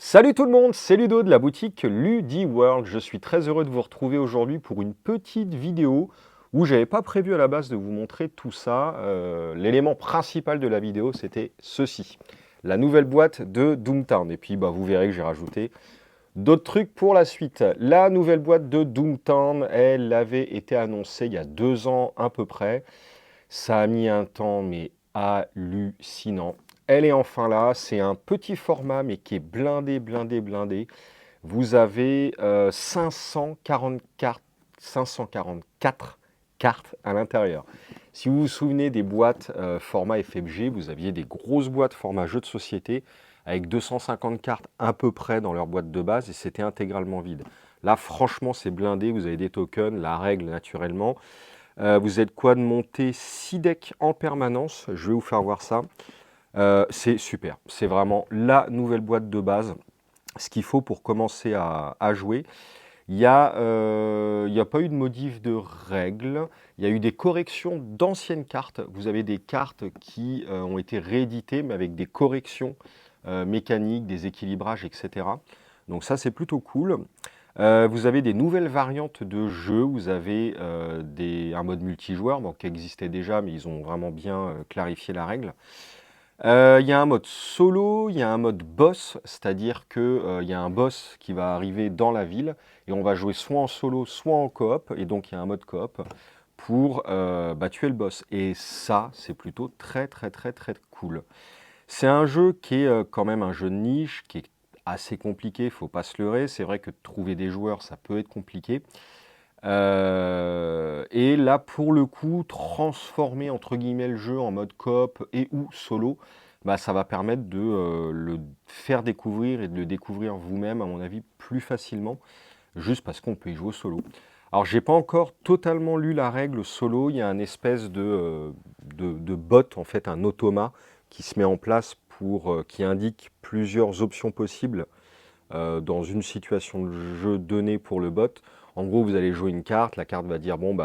Salut tout le monde, c'est Ludo de la boutique LudiWorld. Je suis très heureux de vous retrouver aujourd'hui pour une petite vidéo où j'avais pas prévu à la base de vous montrer tout ça. L'élément principal de la vidéo, c'était ceci, la nouvelle boîte de Doomtown. Et puis vous verrez que j'ai rajouté d'autres trucs pour la suite. La nouvelle boîte de Doomtown, elle avait été annoncée il y a 2 ans à peu près. Ça a mis un temps, mais hallucinant. Elle est enfin là, c'est un petit format, mais qui est blindé, blindé, blindé. Vous avez 544 cartes à l'intérieur. Si vous vous souvenez des boîtes format FFG, vous aviez des grosses boîtes format jeu de société avec 250 cartes à peu près dans leur boîte de base et c'était intégralement vide. Là, franchement, c'est blindé, vous avez des tokens, la règle naturellement. Vous êtes quoi de monter 6 decks en permanence, je vais vous faire voir ça. C'est super, c'est vraiment la nouvelle boîte de base, ce qu'il faut pour commencer à jouer. Il n'y a pas eu de modif de règles, il y a eu des corrections d'anciennes cartes. Vous avez des cartes qui ont été rééditées, mais avec des corrections mécaniques, des équilibrages, etc. Donc ça, c'est plutôt cool. Vous avez des nouvelles variantes de jeu, vous avez un mode multijoueur qui existait déjà, mais ils ont vraiment bien clarifié la règle. Il y a un mode solo, il y a un mode boss, c'est-à-dire qu'il y a un boss qui va arriver dans la ville et on va jouer soit en solo, soit en coop, et donc il y a un mode coop pour tuer le boss. Et ça, c'est plutôt très très très très cool. C'est un jeu qui est quand même un jeu de niche, qui est assez compliqué, il ne faut pas se leurrer. C'est vrai que trouver des joueurs, ça peut être compliqué. Et là, pour le coup, transformer entre guillemets le jeu en mode coop et ou solo, ça va permettre de le faire découvrir et de le découvrir vous-même, à mon avis, plus facilement, juste parce qu'on peut y jouer solo. Alors, j'ai pas encore totalement lu la règle solo. Il y a un espèce de bot, en fait, un automa qui se met en place qui indique plusieurs options possibles dans une situation de jeu donnée pour le bot. En gros, vous allez jouer une carte, la carte va dire, bon,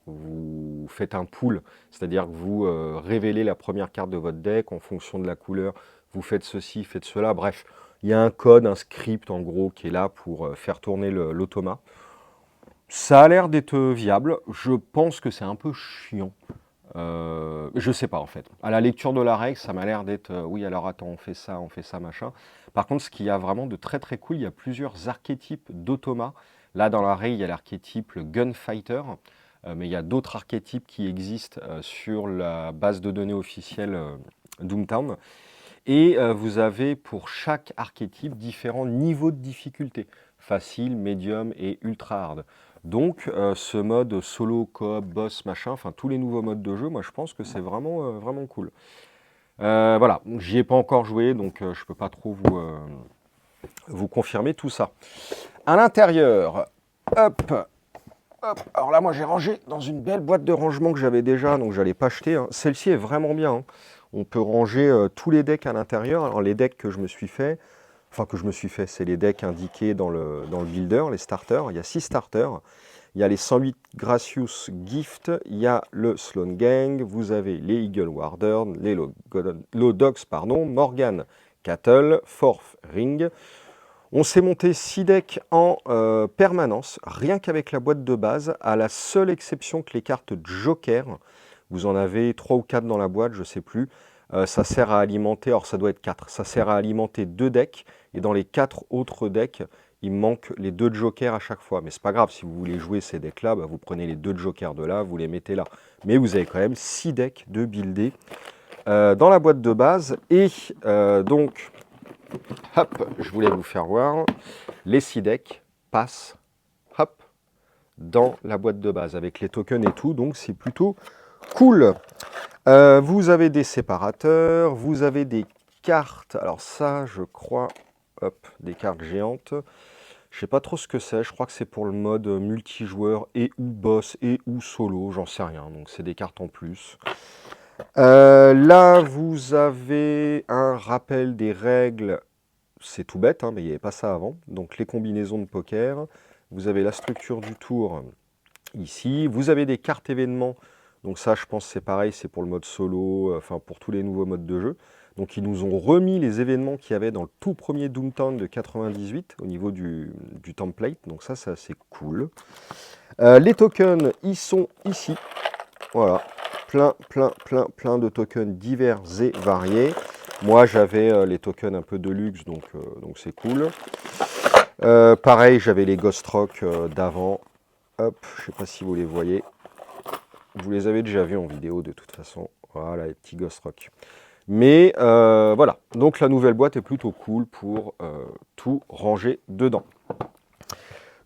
vous faites un pool, c'est-à-dire que vous révélez la première carte de votre deck en fonction de la couleur, vous faites ceci, faites cela, bref. Il y a un code, un script en gros qui est là pour faire tourner l'automa. Ça a l'air d'être viable, je pense que c'est un peu chiant. Je sais pas en fait. À la lecture de la règle, ça m'a l'air d'être oui, alors attends, on fait ça, machin. Par contre, ce qu'il y a vraiment de très très cool, il y a plusieurs archétypes d'automates. Là, dans la règle, il y a l'archétype le Gunfighter, mais il y a d'autres archétypes qui existent sur la base de données officielle Doomtown. Et vous avez pour chaque archétype différents niveaux de difficulté. Facile, médium et ultra hard. Donc ce mode solo, coop, boss, machin, enfin tous les nouveaux modes de jeu, moi je pense que c'est vraiment, vraiment cool. Voilà, j'y ai pas encore joué, donc je peux pas trop vous confirmer tout ça. À l'intérieur, hop, hop, alors là moi j'ai rangé dans une belle boîte de rangement que j'avais déjà, donc je n'allais pas acheter. Hein. Celle-ci est vraiment bien. Hein. On peut ranger tous les decks à l'intérieur. Alors les decks que je me suis fait, c'est les decks indiqués dans le builder, les starters. Il y a 6 starters. Il y a les 108 Gracious Gift, il y a le Sloan Gang, vous avez les Eagle Warden, les Lodox, Morgan Cattle, Forth Ring. On s'est monté 6 decks en permanence, rien qu'avec la boîte de base, à la seule exception que les cartes Joker. Vous en avez 3 ou 4 dans la boîte, je ne sais plus. Ça sert à alimenter, alors ça doit être 4, ça sert à alimenter 2 decks, et dans les 4 autres decks, il manque les 2 jokers à chaque fois. Mais c'est pas grave, si vous voulez jouer ces decks-là, vous prenez les 2 jokers de là, vous les mettez là. Mais vous avez quand même 6 decks de builder dans la boîte de base. Et donc, hop, je voulais vous faire voir, les 6 decks passent, hop, dans la boîte de base, avec les tokens et tout, donc c'est plutôt cool. Vous avez des séparateurs, vous avez des cartes, alors ça, je crois, hop, des cartes géantes. Je sais pas trop ce que c'est, je crois que c'est pour le mode multijoueur et ou boss et ou solo, j'en sais rien, donc c'est des cartes en plus. Là, vous avez un rappel des règles, c'est tout bête, hein, mais il n'y avait pas ça avant. Donc les combinaisons de poker, vous avez la structure du tour ici, vous avez des cartes événements, Donc ça, je pense c'est pareil, c'est pour le mode solo, enfin pour tous les nouveaux modes de jeu. Donc ils nous ont remis les événements qu'il y avait dans le tout premier Doomtown de 98 au niveau du template. Donc ça, c'est assez cool. Les tokens, ils sont ici. Voilà, plein de tokens divers et variés. Moi, j'avais les tokens un peu de luxe, donc c'est cool. Pareil, j'avais les Ghost Rock d'avant. Hop, je ne sais pas si vous les voyez. Vous les avez déjà vus en vidéo de toute façon. Voilà, les petits Ghost Rock. Mais voilà, donc la nouvelle boîte est plutôt cool pour tout ranger dedans.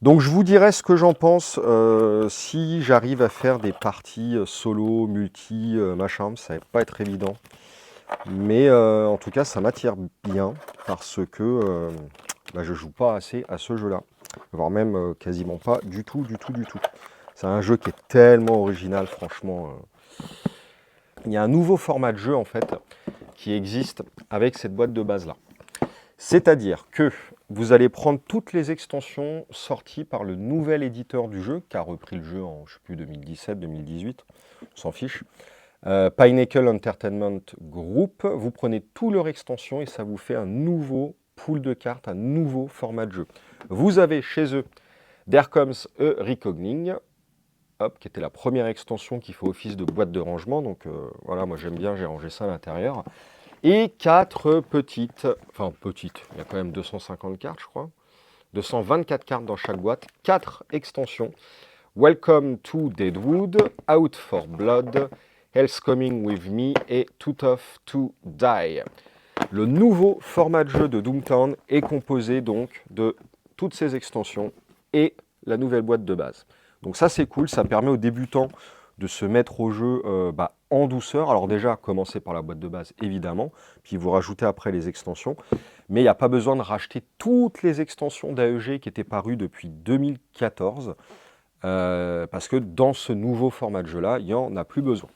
Donc je vous dirai ce que j'en pense si j'arrive à faire des parties solo, multi, machin, ça va pas être évident. Mais en tout cas, ça m'attire bien parce que je joue pas assez à ce jeu-là. Voire même quasiment pas du tout. C'est un jeu qui est tellement original, franchement. Il y a un nouveau format de jeu, en fait, qui existe avec cette boîte de base-là. C'est-à-dire que vous allez prendre toutes les extensions sorties par le nouvel éditeur du jeu, qui a repris le jeu en, je sais plus, 2017, 2018, on s'en fiche. Pinnacle Entertainment Group, vous prenez toutes leurs extensions et ça vous fait un nouveau pool de cartes, un nouveau format de jeu. Vous avez chez eux There Comes a Reckoning, qui était la première extension qui fait office de boîte de rangement. Donc voilà, moi j'aime bien, j'ai rangé ça à l'intérieur. Et 4 petites, il y a quand même 250 cartes, je crois. 224 cartes dans chaque boîte, 4 extensions. Welcome to Deadwood, Out for Blood, Hell's Coming With Me et Too Tough to Die. Le nouveau format de jeu de Doomtown est composé donc de toutes ces extensions et la nouvelle boîte de base. Donc ça c'est cool, ça permet aux débutants de se mettre au jeu en douceur. Alors déjà, commencez par la boîte de base, évidemment, puis vous rajoutez après les extensions. Mais il n'y a pas besoin de racheter toutes les extensions d'AEG qui étaient parues depuis 2014, parce que dans ce nouveau format de jeu-là, il n'y en a plus besoin.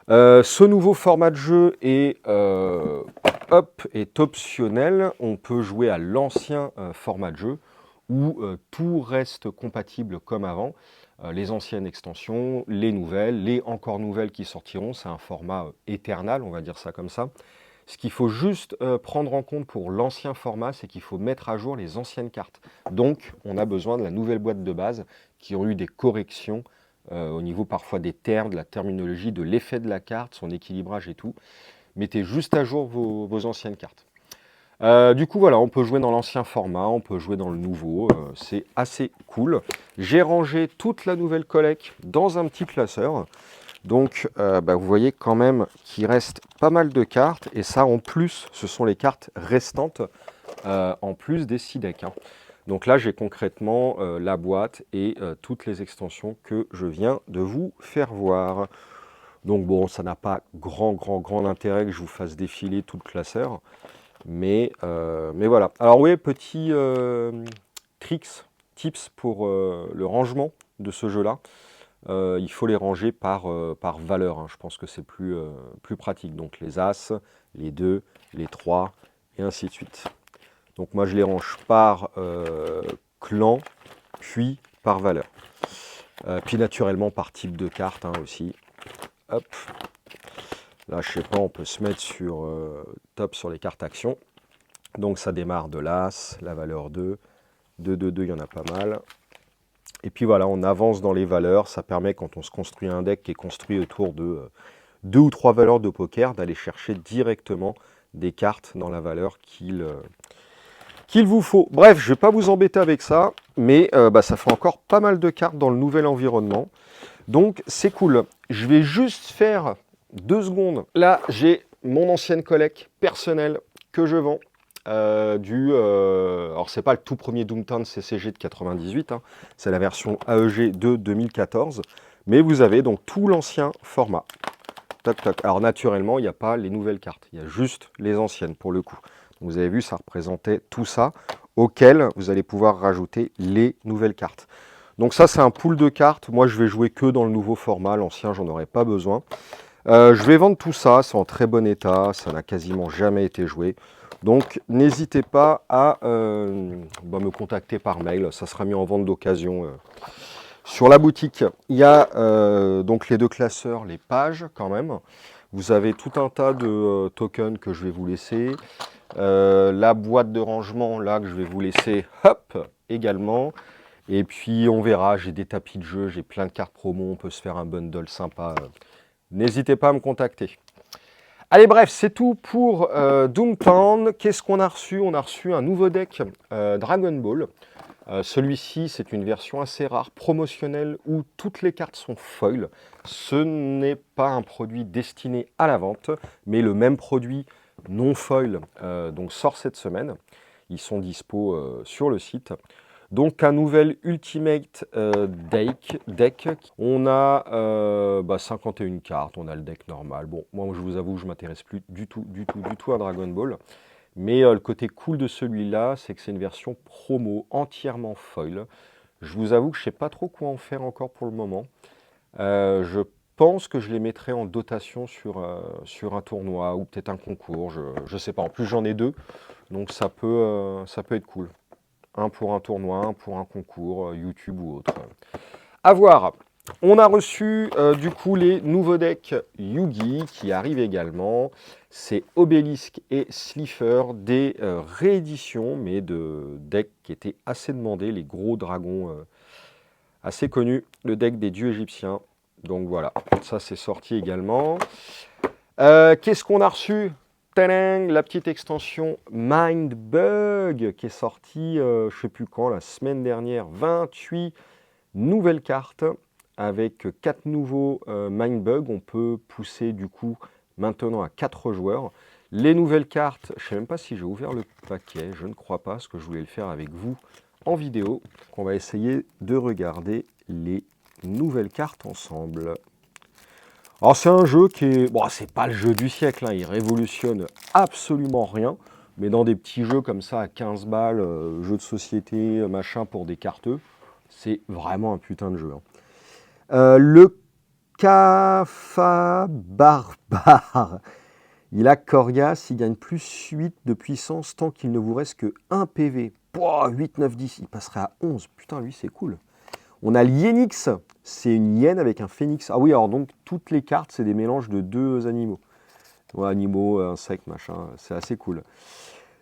Ce nouveau format de jeu est optionnel. On peut jouer à l'ancien format de jeu, où tout reste compatible comme avant. Les anciennes extensions, les nouvelles, les encore nouvelles qui sortiront, c'est un format éternel, on va dire ça comme ça. Ce qu'il faut juste prendre en compte pour l'ancien format, c'est qu'il faut mettre à jour les anciennes cartes. Donc, on a besoin de la nouvelle boîte de base qui ont eu des corrections au niveau parfois des termes, de la terminologie, de l'effet de la carte, son équilibrage et tout. Mettez juste à jour vos anciennes cartes. Du coup, voilà, on peut jouer dans l'ancien format, on peut jouer dans le nouveau, c'est assez cool. J'ai rangé toute la nouvelle collecte dans un petit classeur. Donc, vous voyez quand même qu'il reste pas mal de cartes. Et ça, en plus, ce sont les cartes restantes, en plus des 6 decks. Donc là, j'ai concrètement la boîte et toutes les extensions que je viens de vous faire voir. Donc bon, ça n'a pas grand intérêt que je vous fasse défiler tout le classeur. Mais voilà. Alors oui, petit tips pour le rangement de ce jeu-là. Il faut les ranger par valeur. Je pense que c'est plus pratique. Donc les As, les 2, les 3, et ainsi de suite. Donc moi, je les range par clan, puis par valeur. Puis naturellement par type de carte aussi. Hop. Là, je sais pas, on peut se mettre sur top sur les cartes actions. Donc ça démarre de l'As, la valeur 2, 2, 2, 2, il y en a pas mal. Et puis voilà, on avance dans les valeurs. Ça permet, quand on se construit un deck qui est construit autour de 2 ou 3 valeurs de poker, d'aller chercher directement des cartes dans la valeur qu'il vous faut. Bref, je ne vais pas vous embêter avec ça, mais ça fait encore pas mal de cartes dans le nouvel environnement. Donc c'est cool. Je vais juste faire 2 secondes. Là, j'ai mon ancienne collecte personnelle que je vends. Alors c'est pas le tout premier Doomtown CCG de 98, c'est la version AEG de 2014, mais vous avez donc tout l'ancien format. Toc, toc. Alors naturellement, il n'y a pas les nouvelles cartes, il y a juste les anciennes pour le coup. Donc, vous avez vu, ça représentait tout ça, auquel vous allez pouvoir rajouter les nouvelles cartes. Donc ça, c'est un pool de cartes. Moi, je vais jouer que dans le nouveau format, l'ancien, j'en aurais pas besoin. Je vais vendre tout ça, c'est en très bon état, ça n'a quasiment jamais été joué. Donc n'hésitez pas à me contacter par mail, ça sera mis en vente d'occasion Sur la boutique, il y a donc les deux classeurs, les pages quand même. Vous avez tout un tas de tokens que je vais vous laisser. La boîte de rangement, là, que je vais vous laisser, hop, également. Et puis, on verra, j'ai des tapis de jeu, j'ai plein de cartes promo, on peut se faire un bundle sympa. N'hésitez pas à me contacter. Allez, bref, c'est tout pour Doomtown. Qu'est-ce qu'on a reçu? On a reçu un nouveau deck Dragon Ball. Celui-ci, c'est une version assez rare, promotionnelle, où toutes les cartes sont foil. Ce n'est pas un produit destiné à la vente, mais le même produit non foil donc sort cette semaine. Ils sont dispo sur le site. Donc un nouvel Ultimate deck. On a 51 cartes, on a le deck normal. Bon, moi je vous avoue, je m'intéresse plus du tout à Dragon Ball. Mais le côté cool de celui-là, c'est que c'est une version promo entièrement foil. Je vous avoue que je ne sais pas trop quoi en faire encore pour le moment. Je pense que je les mettrai en dotation sur un tournoi ou peut-être un concours. Je ne sais pas. En plus, j'en ai deux, donc ça peut être cool. Un pour un tournoi, un pour un concours, YouTube ou autre. À voir. On a reçu du coup les nouveaux decks Yugi qui arrivent également. C'est Obélisque et Slifer, des rééditions, mais de decks qui étaient assez demandés, les gros dragons assez connus, le deck des dieux égyptiens. Donc voilà, ça c'est sorti également. Qu'est-ce qu'on a reçu? Tadang, la petite extension Mindbug qui est sortie, je ne sais plus quand, la semaine dernière, 28 nouvelles cartes avec 4 nouveaux Mindbug. On peut pousser du coup maintenant à 4 joueurs. Les nouvelles cartes, je ne sais même pas si j'ai ouvert le paquet, je ne crois pas, parce que je voulais le faire avec vous en vidéo. On va essayer de regarder les nouvelles cartes ensemble. Alors c'est un jeu qui est... Bon, c'est pas le jeu du siècle, hein, il révolutionne absolument rien, mais dans des petits jeux comme ça à 15 balles, jeux de société, machin pour des carteux, c'est vraiment un putain de jeu. Hein. Le Kafa Barbare, il a Corias, il gagne plus 8 de puissance tant qu'il ne vous reste que 1 PV. Pouah, 8, 9, 10, il passerait à 11. Putain, lui, c'est cool. On a l'Yenix, c'est une hyène avec un phénix. Ah oui, alors donc toutes les cartes, c'est des mélanges de deux animaux. Ouais, animaux, insectes, machin, c'est assez cool.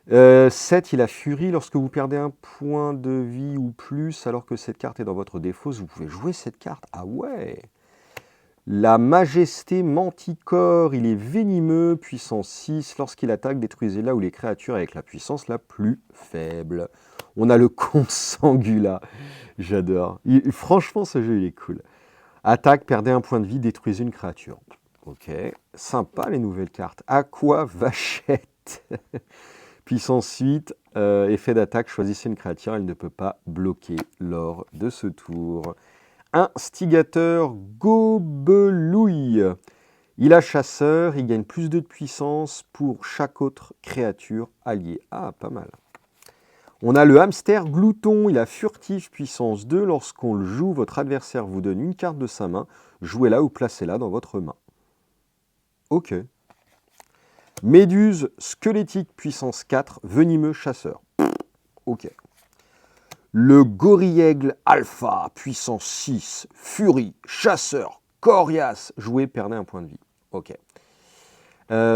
7, il a Furie. Lorsque vous perdez un point de vie ou plus, alors que cette carte est dans votre défausse, vous pouvez jouer cette carte. Ah ouais. La Majesté Manticore, il est venimeux, puissance 6. Lorsqu'il attaque, détruisez-la ou les créatures avec la puissance la plus faible. On a le Comte Sangula. J'adore. Franchement, ce jeu, il est cool. Attaque, perdez un point de vie, détruisez une créature. Ok, sympa les nouvelles cartes. Aqua Vachette. Puissance 8, effet d'attaque, choisissez une créature, elle ne peut pas bloquer lors de ce tour. Instigateur Gobelouille. Il a chasseur, il gagne plus 2 de puissance pour chaque autre créature alliée. Ah, pas mal. On a le hamster glouton, il a furtif puissance 2. Lorsqu'on le joue, votre adversaire vous donne une carte de sa main. Jouez-la ou placez-la dans votre main. Ok. Méduse squelettique puissance 4, venimeux chasseur. Ok. Le gorille-aigle alpha puissance 6, furie, chasseur, coriace. Jouez, perdez un point de vie. Ok.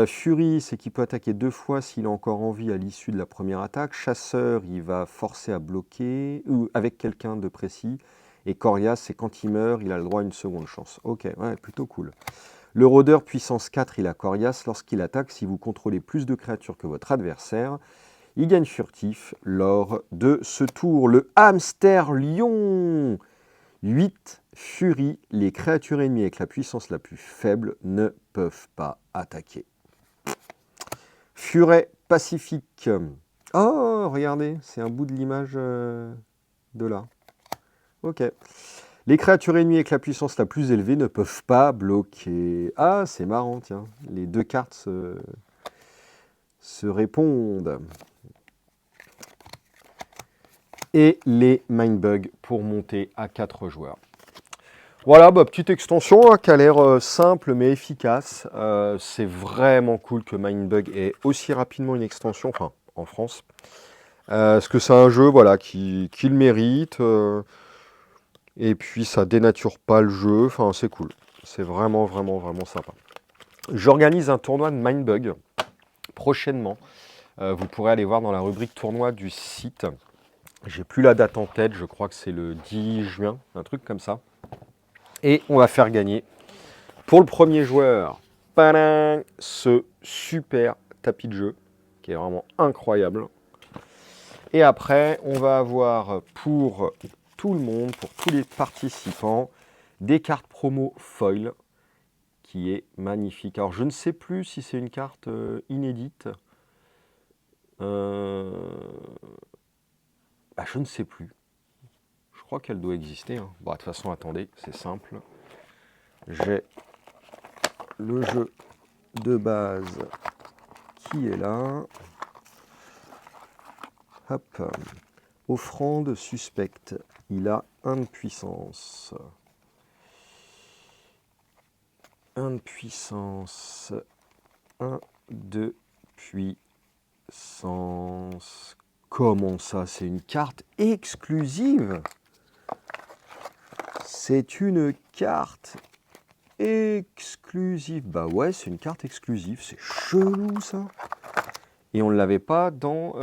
Fury, c'est qu'il peut attaquer 2 fois s'il a encore en vie à l'issue de la première attaque. Chasseur, il va forcer à bloquer, ou avec quelqu'un de précis. Et Coriace, c'est quand il meurt, il a le droit à une seconde chance. Ok, ouais, plutôt cool. Le rôdeur puissance 4, il a Coriace. Lorsqu'il attaque, si vous contrôlez plus de créatures que votre adversaire, il gagne furtif lors de ce tour. Le hamster lion, 8 furie, les créatures ennemies avec la puissance la plus faible ne peuvent pas attaquer. Furet pacifique. Oh, regardez, c'est un bout de l'image de là. Ok. Les créatures ennemies avec la puissance la plus élevée ne peuvent pas bloquer. Ah, c'est marrant, tiens. Les deux cartes se répondent. Et les Mindbug pour monter à 4 joueurs. Voilà, petite extension qui a l'air simple mais efficace. C'est vraiment cool que Mindbug ait aussi rapidement une extension, enfin en France. Parce que c'est un jeu voilà, qui le mérite. Et puis ça dénature pas le jeu, enfin c'est cool. C'est vraiment, vraiment, vraiment sympa. J'organise un tournoi de Mindbug prochainement. Vous pourrez aller voir dans la rubrique tournoi du site. J'ai plus la date en tête, je crois que c'est le 10 juin, un truc comme ça. Et on va faire gagner pour le premier joueur, padin, ce super tapis de jeu qui est vraiment incroyable. Et après, on va avoir pour tout le monde, pour tous les participants, des cartes promo foil qui est magnifique. Alors je ne sais plus si c'est une carte inédite. Je ne sais plus. Je crois qu'elle doit exister. Hein. Bon, de toute façon, attendez, c'est simple. J'ai le jeu de base qui est là. Hop. Offrande suspecte. Il a 1 de puissance. 1 de puissance. 1 de puissance. Comment ça? C'est une carte exclusive? C'est une carte exclusive. Bah ouais, c'est une carte exclusive. C'est chelou ça. Et on ne l'avait pas dans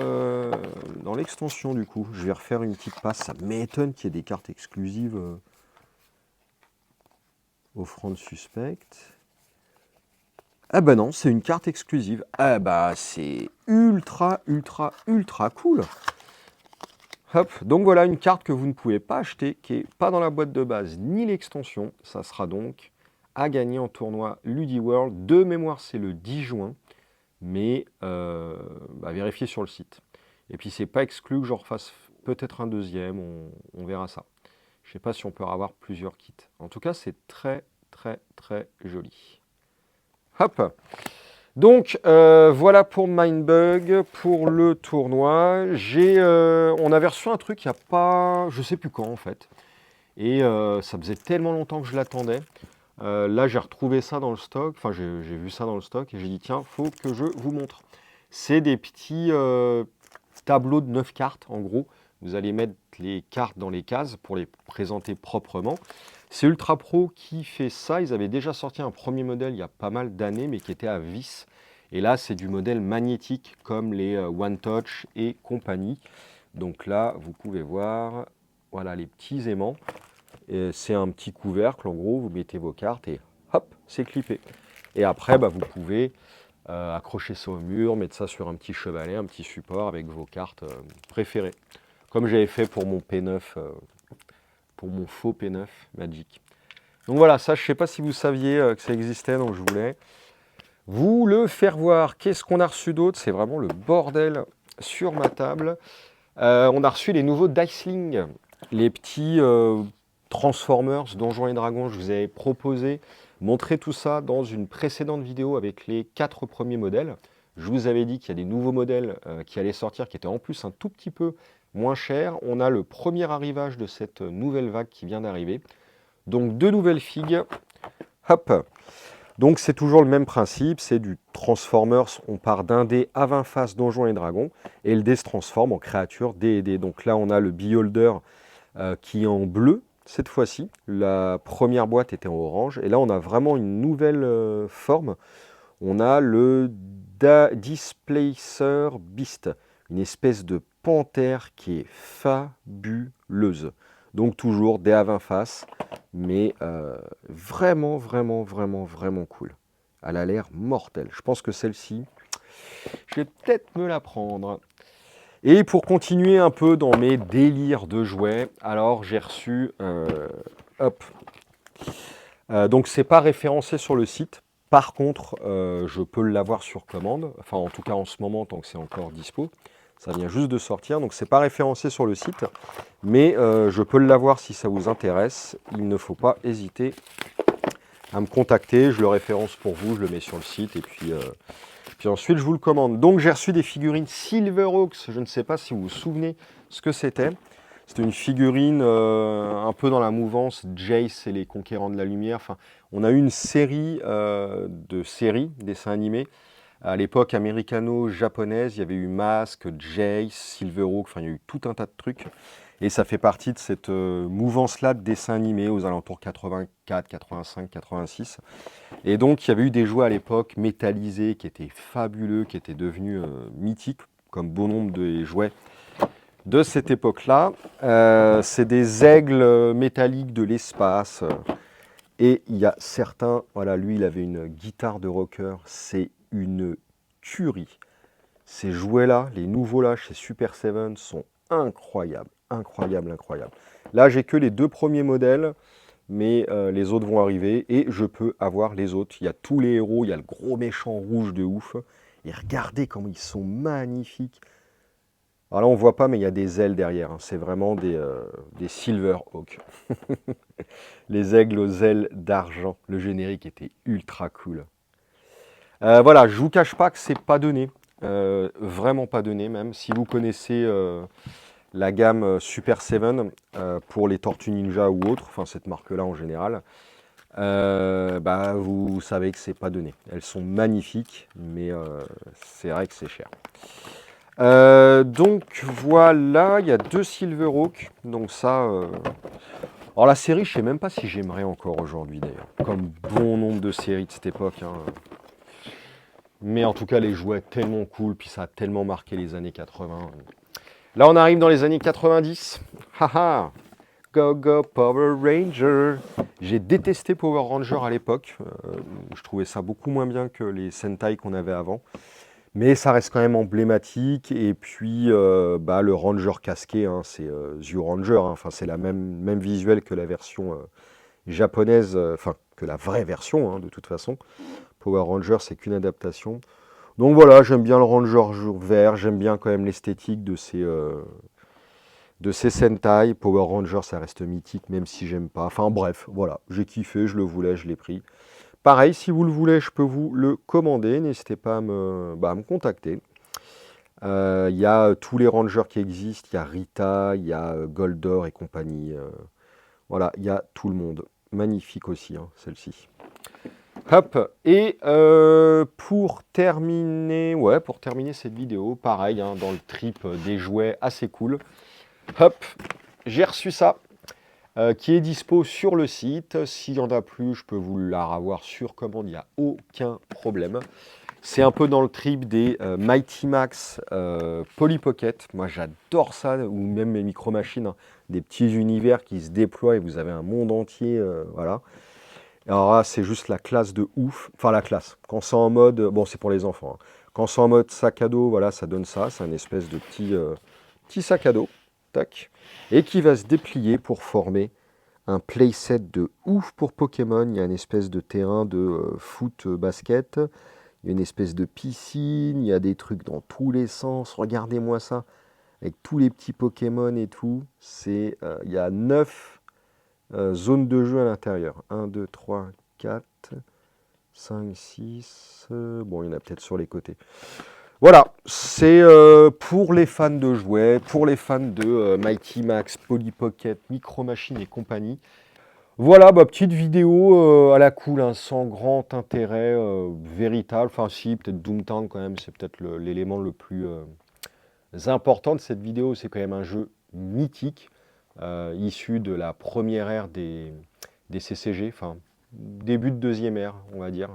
l'extension du coup. Je vais refaire une petite passe. Ça m'étonne qu'il y ait des cartes exclusives offrande suspecte. Ah bah non, c'est une carte exclusive. Ah bah c'est ultra, ultra, ultra cool. Hop, donc voilà une carte que vous ne pouvez pas acheter, qui n'est pas dans la boîte de base ni l'extension. Ça sera donc à gagner en tournoi Ludiworld. De mémoire, c'est le 10 juin, mais vérifiez sur le site. Et puis c'est pas exclu que j'en refasse peut-être un deuxième, on verra ça. Je ne sais pas si on peut avoir plusieurs kits. En tout cas, c'est très, très, très joli. Hop. Donc voilà pour Mindbug, pour le tournoi. On avait reçu un truc il n'y a pas, je sais plus quand en fait. Et ça faisait tellement longtemps que je l'attendais. Là j'ai retrouvé ça dans le stock, enfin j'ai vu ça dans le stock et j'ai dit tiens, faut que je vous montre. C'est des petits tableaux de 9 cartes en gros. Vous allez mettre les cartes dans les cases pour les présenter proprement. C'est Ultra Pro qui fait ça. Ils avaient déjà sorti un premier modèle il y a pas mal d'années, mais qui était à vis. Et là, c'est du modèle magnétique comme les One Touch et compagnie. Donc là, vous pouvez voir, voilà les petits aimants. C'est un petit couvercle, en gros, vous mettez vos cartes et hop, c'est clippé. Et après, vous pouvez accrocher ça au mur, mettre ça sur un petit chevalet, un petit support avec vos cartes préférées. Comme j'avais fait pour mon P9, pour mon faux P9 Magic. Donc voilà, ça je ne sais pas si vous saviez que ça existait, donc je voulais vous le faire voir. Qu'est-ce qu'on a reçu d'autre? C'est vraiment le bordel sur ma table. On a reçu les nouveaux Diceling, les petits Transformers, Donjons et Dragons. Je vous avais proposé, montrer tout ça dans une précédente vidéo avec les 4 premiers modèles. Je vous avais dit qu'il y a des nouveaux modèles qui allaient sortir, qui étaient en plus un tout petit peu moins chers. On a le premier arrivage de cette nouvelle vague qui vient d'arriver. Donc 2 nouvelles figues. Hop. Donc c'est toujours le même principe, c'est du Transformers. On part d'un dé à 20 faces Donjons et Dragons et le dé se transforme en créature dé et dé. Donc là on a le Beholder qui est en bleu cette fois-ci. La première boîte était en orange et là on a vraiment une nouvelle forme. On a le Displacer Beast, une espèce de panthère qui est fabuleuse. Donc toujours dé à 20 faces, mais vraiment, vraiment, vraiment, vraiment cool. Elle a l'air mortelle. Je pense que celle-ci, je vais peut-être me la prendre. Et pour continuer un peu dans mes délires de jouets, alors j'ai reçu, hop, donc c'est pas référencé sur le site. Par contre, je peux l'avoir sur commande, enfin en tout cas en ce moment tant que c'est encore dispo. Ça vient juste de sortir, donc c'est pas référencé sur le site, mais je peux l'avoir si ça vous intéresse. Il ne faut pas hésiter à me contacter, je le référence pour vous, je le mets sur le site et puis ensuite je vous le commande. Donc j'ai reçu des figurines Silverhawks, je ne sais pas si vous vous souvenez ce que c'était. C'était une figurine un peu dans la mouvance Jace et les Conquérants de la Lumière. Enfin, on a eu une série dessins animés. À l'époque américano-japonaise, il y avait eu Mask, Jace, Silverhawk, enfin il y a eu tout un tas de trucs. Et ça fait partie de cette mouvance-là de dessins animés aux alentours 84, 85, 86. Et donc, il y avait eu des jouets à l'époque métallisés qui étaient fabuleux, qui étaient devenus mythiques, comme bon nombre de jouets de cette époque-là. C'est des aigles métalliques de l'espace. Et il y a certains, voilà, lui, il avait une guitare de rocker. C'est une tuerie. Ces jouets-là, les nouveaux là chez Super 7 sont incroyables, incroyables, incroyables. Là, j'ai que les 2 premiers modèles, mais les autres vont arriver et je peux avoir les autres. Il y a tous les héros, il y a le gros méchant rouge de ouf. Et regardez comme ils sont magnifiques. Alors là, on ne voit pas, mais il y a des ailes derrière. Hein. C'est vraiment des Silverhawks. Les aigles aux ailes d'argent. Le générique était ultra cool. Voilà, je ne vous cache pas que c'est pas donné. Vraiment pas donné même. Si vous connaissez la gamme Super 7 pour les Tortues Ninja ou autres, enfin cette marque-là en général, bah, vous savez que c'est pas donné. Elles sont magnifiques, mais c'est vrai que c'est cher. Donc voilà, il y a 2 Silverhawks. Donc ça... Alors la série, je sais même pas si j'aimerais encore aujourd'hui d'ailleurs. Comme bon nombre de séries de cette époque. Hein. Mais en tout cas, les jouets tellement cool, puis ça a tellement marqué les années 80. Là, on arrive dans les années 90. Haha, Go Go Power Ranger. J'ai détesté Power Ranger à l'époque. Je trouvais ça beaucoup moins bien que les Sentai qu'on avait avant. Mais ça reste quand même emblématique. Et puis, bah, le Ranger casqué, hein, c'est The Ranger. Hein. Enfin, c'est la même visuel que la version japonaise, enfin, que la vraie version, hein, de toute façon. Power Ranger, c'est qu'une adaptation. Donc voilà, j'aime bien le Ranger vert, j'aime bien quand même l'esthétique de ces Sentai. Power Ranger, ça reste mythique, même si j'aime pas. Enfin bref, voilà, j'ai kiffé, je le voulais, je l'ai pris. Pareil, si vous le voulez, je peux vous le commander. N'hésitez pas à me contacter. Il y a tous les Rangers qui existent. Il y a Rita, il y a Goldor et compagnie. Voilà, il y a tout le monde. Magnifique aussi, hein, celle-ci. Hop, et pour terminer cette vidéo, pareil, hein, dans le trip des jouets assez cool. Hop, j'ai reçu ça, qui est dispo sur le site. S'il y en a plus, je peux vous la revoir sur commande, il n'y a aucun problème. C'est un peu dans le trip des Mighty Max Polly Pocket. Moi, j'adore ça, ou même mes micro-machines, hein, des petits univers qui se déploient et vous avez un monde entier, voilà. Alors là, c'est juste la classe de ouf. Enfin, la classe. Quand c'est en mode... Bon, c'est pour les enfants. Hein. Quand c'est en mode sac à dos, voilà, ça donne ça. C'est un espèce de petit sac à dos. Tac. Et qui va se déplier pour former un playset de ouf pour Pokémon. Il y a une espèce de terrain de foot basket. Il y a une espèce de piscine. Il y a des trucs dans tous les sens. Regardez-moi ça. Avec tous les petits Pokémon et tout. Il y a 9... zone de jeu à l'intérieur. 1, 2, 3, 4, 5, 6. Bon, il y en a peut-être sur les côtés. Voilà, c'est pour les fans de jouets, pour les fans de Mighty Max, Polly Pocket, Micro Machines et compagnie. Voilà, bah, petite vidéo à la cool, hein, sans grand intérêt véritable. Enfin si, peut-être Doomtown quand même, c'est peut-être l'élément le plus important de cette vidéo. C'est quand même un jeu mythique. Issu de la première ère des CCG, enfin début de deuxième ère, on va dire.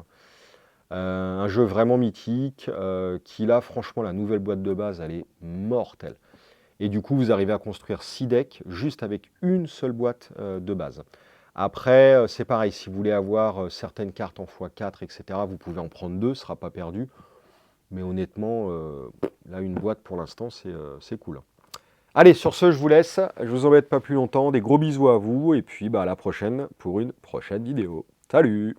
Un jeu vraiment mythique, qui là, franchement, la nouvelle boîte de base, elle est mortelle. Et du coup, vous arrivez à construire 6 decks juste avec une seule boîte de base. Après, c'est pareil, si vous voulez avoir certaines cartes en x4, etc., vous pouvez en prendre 2, ce ne sera pas perdu. Mais honnêtement, là, une boîte, pour l'instant, c'est cool. Allez, sur ce, je vous laisse. Je vous embête pas plus longtemps. Des gros bisous à vous. Et puis, bah, à la prochaine pour une prochaine vidéo. Salut!